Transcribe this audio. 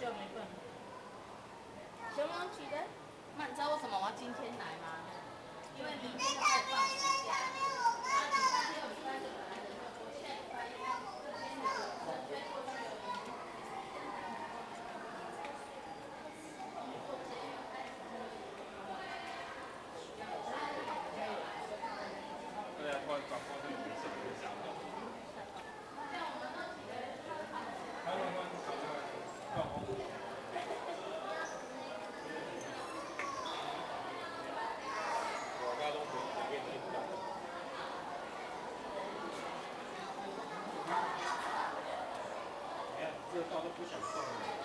久没笨。熊猫取的，那你知道为什么我要今天来吗？因为明天就开始放暑假，然后礼拜六、礼拜日本来人就多，现在礼拜一这边有人追过去而已。对啊，突然转过去有明显的想法。还有慢慢转过来，放风。我大家都不用随便去动。你看，这道都不想动了。